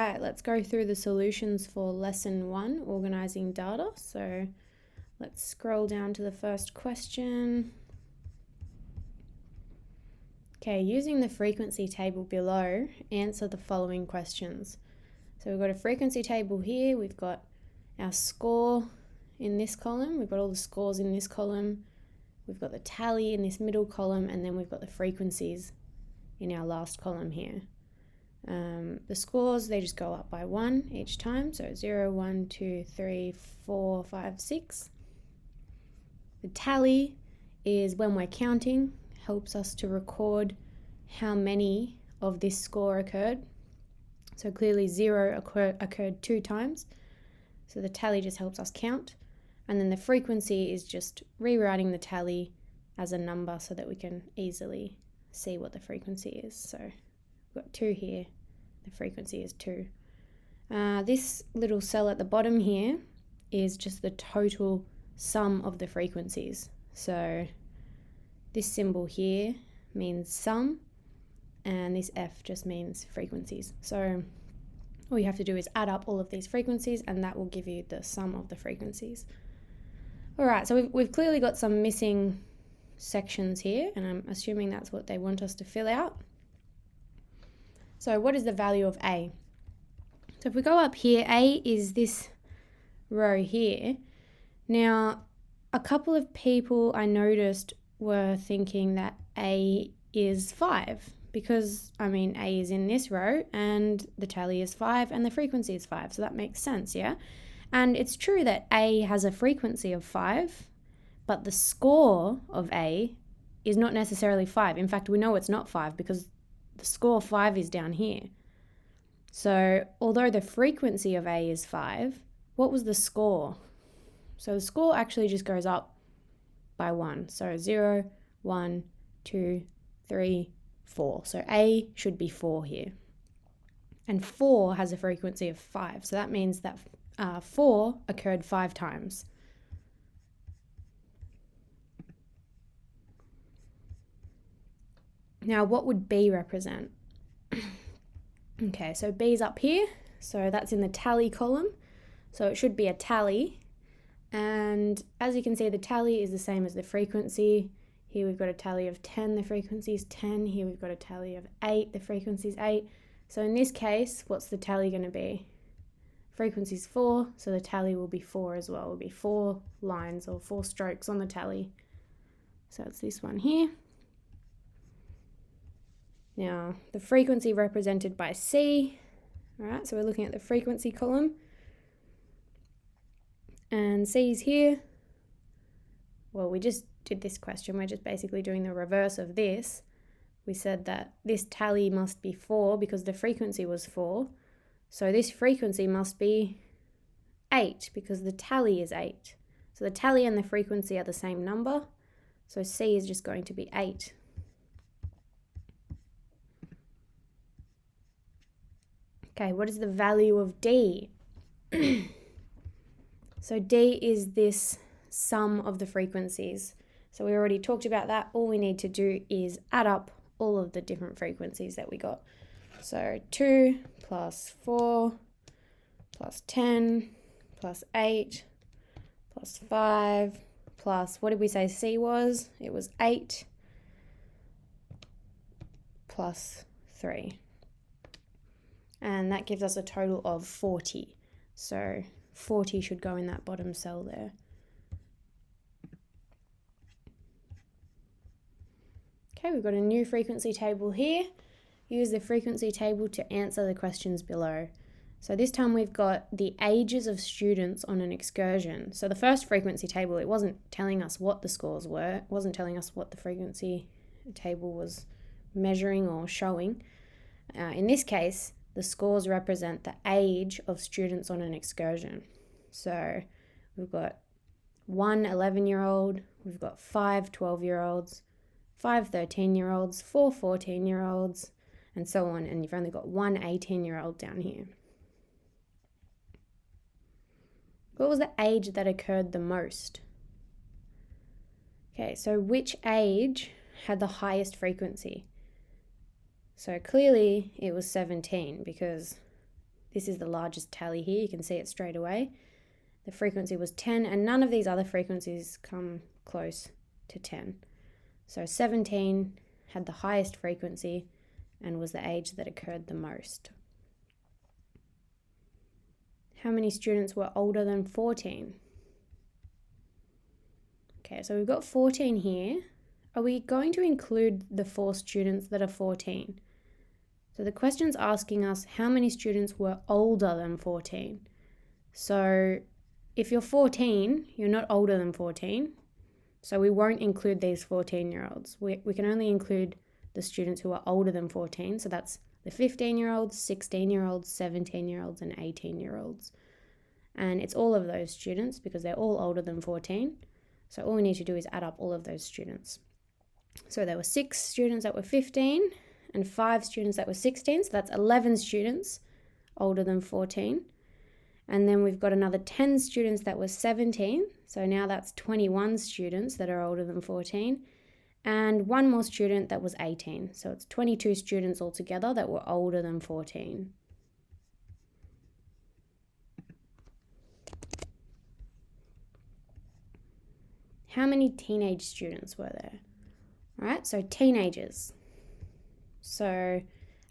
right, let's go through the solutions for lesson 1, organising data. So let's scroll down to the first question. Okay, using the frequency table below, answer the following questions. So we've got a frequency table here, we've got our score in this column, we've got all the scores in this column, we've got the tally in this middle column, and then we've got the frequencies in our last column here. The scores, they just go up by 1 each time, so 0, 1, 2, 3, 4, 5, 6. The tally is when we're counting, helps us to record how many of this score occurred. So clearly 0 occurred 2 times, so the tally just helps us count. And then the frequency is just rewriting the tally as a number so that we can easily see what the frequency is. So we've got 2 here, the frequency is 2. This little cell at the bottom here is just the total sum of the frequencies. So this symbol here means sum, and this F just means frequencies. So all you have to do is add up all of these frequencies, and that will give you the sum of the frequencies. All right, so we've clearly got some missing sections here, and I'm assuming that's what they want us to fill out. So what is the value of A? So if we go up here, A is this row here. Now, a couple of people I noticed were thinking that A is 5 because, A is in this row and the tally is 5 and the frequency is 5, so that makes sense, yeah? And it's true that A has a frequency of 5, but the score of A is not necessarily 5. In fact, we know it's not 5 because the score 5 is down here. So although the frequency of A is 5, what was the score? So the score actually just goes up by 1. So 0, 1, 2, 3, 4. So A should be 4 here. And 4 has a frequency of 5. So that means that 4 occurred 5 times. Now, what would B represent? Okay, so B's up here. So that's in the tally column. So it should be a tally. And as you can see, the tally is the same as the frequency. Here we've got a tally of 10, the frequency is 10. Here we've got a tally of 8, the frequency is 8. So in this case, what's the tally going to be? Frequency is 4, so the tally will be 4 as well. It will be 4 lines or 4 strokes on the tally. So it's this one here. Now, the frequency represented by C. All right, so we're looking at the frequency column. And C is here. Well, we just did this question. We're just basically doing the reverse of this. We said that this tally must be 4 because the frequency was 4. So this frequency must be 8 because the tally is 8. So the tally and the frequency are the same number. So C is just going to be 8. Okay, what is the value of D? So D is this sum of the frequencies. So we already talked about that. All we need to do is add up all of the different frequencies that we got. So 2 plus 4 plus 10 plus 8 plus 5 plus, what did we say C was? It was 8 plus 3. And that gives us a total of 40. So 40 should go in that bottom cell there. Okay, we've got a new frequency table here. Use the frequency table to answer the questions below. So this time we've got the ages of students on an excursion. So the first frequency table, it wasn't telling us what the scores were. It wasn't telling us what the frequency table was measuring or showing. In this case, the scores represent the age of students on an excursion. So we've got 1 11-year-old, we've got 5 12-year-olds, 5 13-year-olds, 4 14-year-olds, and so on. And you've only got 1 18-year-old down here. What was the age that occurred the most? Okay, so which age had the highest frequency? So clearly it was 17 because this is the largest tally here. You can see it straight away. The frequency was 10, and none of these other frequencies come close to 10. So 17 had the highest frequency and was the age that occurred the most. How many students were older than 14? Okay, so we've got 14 here. Are we going to include the 4 students that are 14? So the question's asking us how many students were older than 14. So if you're 14, you're not older than 14. So we won't include these 14-year-olds. We can only include the students who are older than 14. So that's the 15-year-olds, 16-year-olds, 17-year-olds, and 18-year-olds. And it's all of those students because they're all older than 14. So all we need to do is add up all of those students. So there were 6 students that were 15 and 5 students that were 16. So that's 11 students older than 14. And then we've got another 10 students that were 17. So now that's 21 students that are older than 14. And one more student that was 18. So it's 22 students altogether that were older than 14. How many teenage students were there? All right, so teenagers. So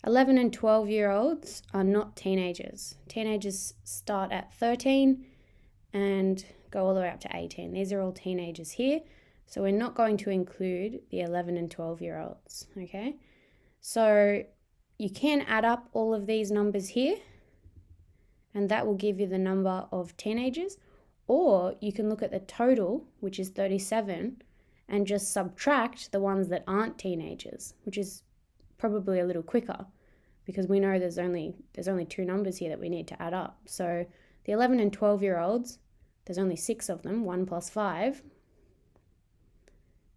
11 and 12-year-olds are not teenagers. Teenagers start at 13 and go all the way up to 18. These are all teenagers here. So we're not going to include the 11 and 12-year-olds, okay? So you can add up all of these numbers here, and that will give you the number of teenagers. Or you can look at the total, which is 37, and just subtract the ones that aren't teenagers, which is probably a little quicker because we know there's only 2 numbers here that we need to add up. So the 11 and 12-year-olds, there's only 6 of them, 1 plus 5.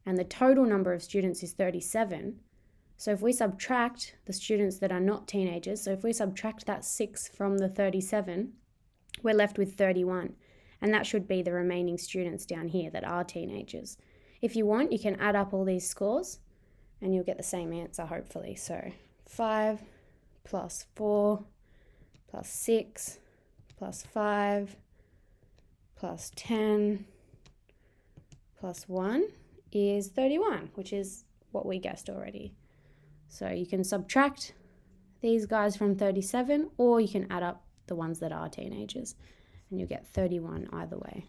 And the total number of students is 37. So if we subtract the students that are not teenagers, so if we subtract that 6 from the 37, we're left with 31. And that should be the remaining students down here that are teenagers. If you want, you can add up all these scores and you'll get the same answer, hopefully. So 5 plus 4 plus 6 plus 5 plus 10 plus 1 is 31, which is what we guessed already. So you can subtract these guys from 37, or you can add up the ones that are teenagers, and you'll get 31 either way.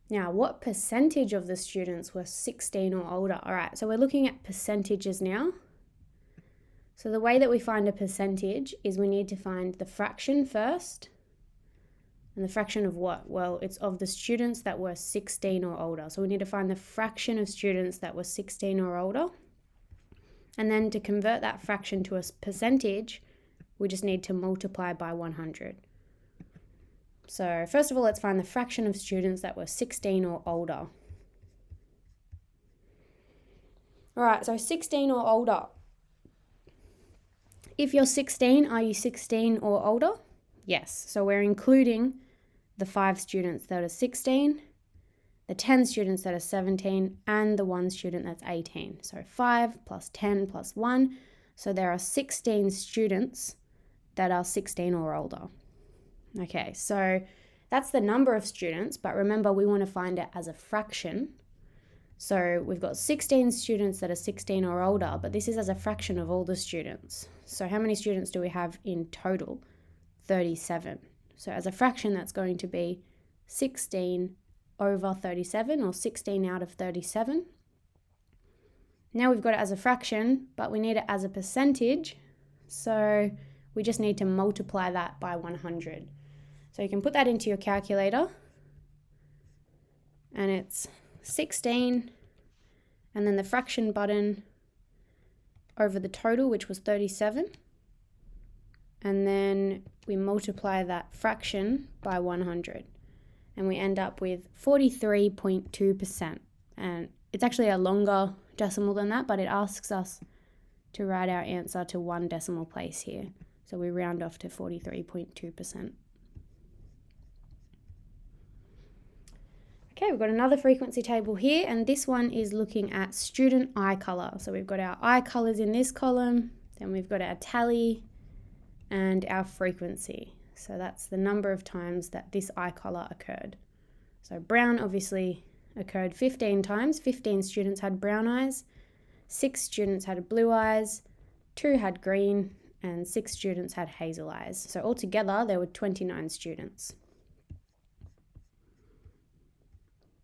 Now, what percentage of the students were 16 or older? All right, so we're looking at percentages now. So the way that we find a percentage is we need to find the fraction first. And the fraction of what? Well, it's of the students that were 16 or older. So we need to find the fraction of students that were 16 or older. And then to convert that fraction to a percentage, we just need to multiply by 100. So first of all, let's find the fraction of students that were 16 or older. All right, so 16 or older. If you're 16, are you 16 or older? Yes, so we're including the 5 students that are 16, the 10 students that are 17, and the 1 student that's 18. So 5 plus 10 plus 1. So there are 16 students that are 16 or older. Okay, so that's the number of students, but remember we want to find it as a fraction. So we've got 16 students that are 16 or older, but this is as a fraction of all the students. So how many students do we have in total? 37. So as a fraction, that's going to be 16 over 37, or 16 out of 37. Now we've got it as a fraction, but we need it as a percentage. So we just need to multiply that by 100. So you can put that into your calculator, and it's 16, and then the fraction button over the total, which was 37. And then we multiply that fraction by 100. And we end up with 43.2%. And it's actually a longer decimal than that, but it asks us to write our answer to 1 decimal place here. So we round off to 43.2%. Okay, we've got another frequency table here, and this one is looking at student eye color. So we've got our eye colors in this column, then we've got our tally, and our frequency. So that's the number of times that this eye color occurred. So brown obviously occurred 15 times. 15 students had brown eyes, 6 students had blue eyes, 2 had green, and 6 students had hazel eyes. So altogether there were 29 students.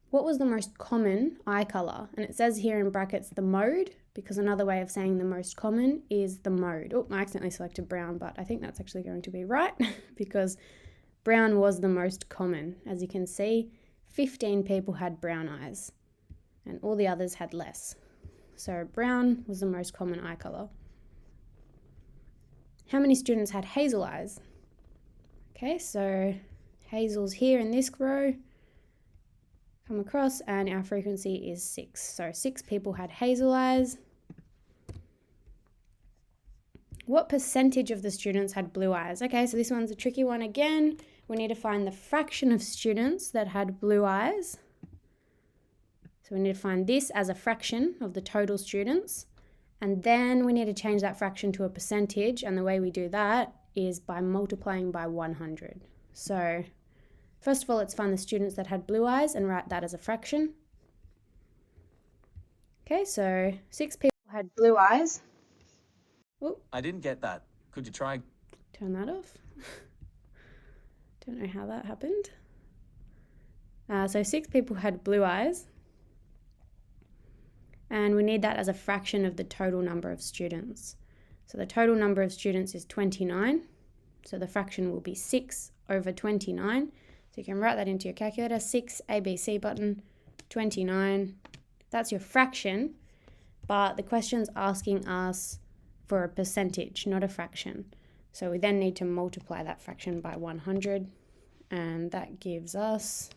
What was the most common eye color? And it says here in brackets the mode, because another way of saying the most common is the mode. Oh, I accidentally selected brown, but I think that's actually going to be right because brown was the most common. As you can see, 15 people had brown eyes and all the others had less. So brown was the most common eye color. How many students had hazel eyes? Okay, so hazel's here in this row. Come across and our frequency is 6. So 6 people had hazel eyes. What percentage of the students had blue eyes? Okay, so this one's a tricky one again. We need to find the fraction of students that had blue eyes. So we need to find this as a fraction of the total students. And then we need to change that fraction to a percentage. And the way we do that is by multiplying by 100. So first of all, let's find the students that had blue eyes and write that as a fraction. Okay, so 6 people had blue eyes. Oh, I didn't get that. Could you try? Turn that off. Don't know how that happened. So 6 people had blue eyes. And we need that as a fraction of the total number of students. So the total number of students is 29. So the fraction will be 6 over 29. So you can write that into your calculator, 6 ABC button, 29. That's your fraction, but the question's asking us for a percentage, not a fraction. So we then need to multiply that fraction by 100, and that gives us,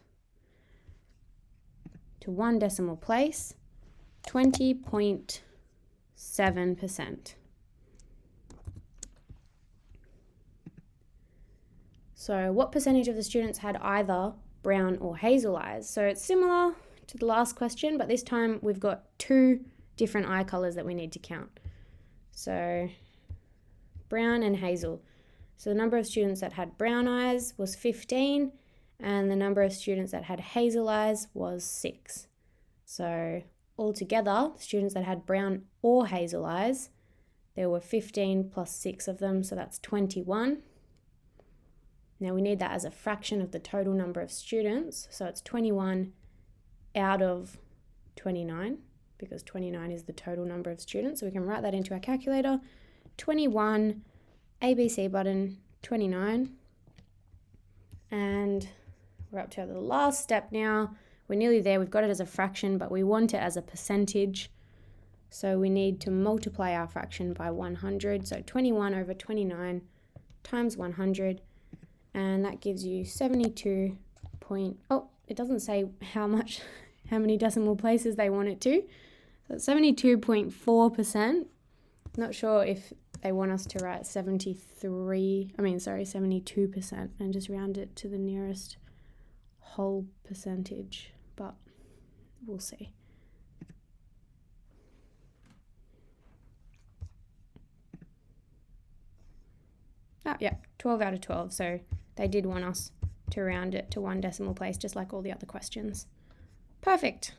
to one decimal place, 20.7%. So what percentage of the students had either brown or hazel eyes? So it's similar to the last question, but this time we've got 2 different eye colors that we need to count. So brown and hazel. So the number of students that had brown eyes was 15, and the number of students that had hazel eyes was 6. So altogether, students that had brown or hazel eyes, there were 15 plus 6 of them, so that's 21. Now we need that as a fraction of the total number of students, so it's 21 out of 29, because 29 is the total number of students. So we can write that into our calculator. 21, ABC button, 29. And we're up to the last step now. We're nearly there. We've got it as a fraction, but we want it as a percentage. So we need to multiply our fraction by 100. So 21 over 29 times 100. And that gives you 72 point, oh, it doesn't say how many decimal places they want it to. So it's 72.4%. Not sure if they want us to write 72% and just round it to the nearest whole percentage, but we'll see. Oh, yeah, 12 out of 12. So they did want us to round it to one decimal place, just like all the other questions. Perfect.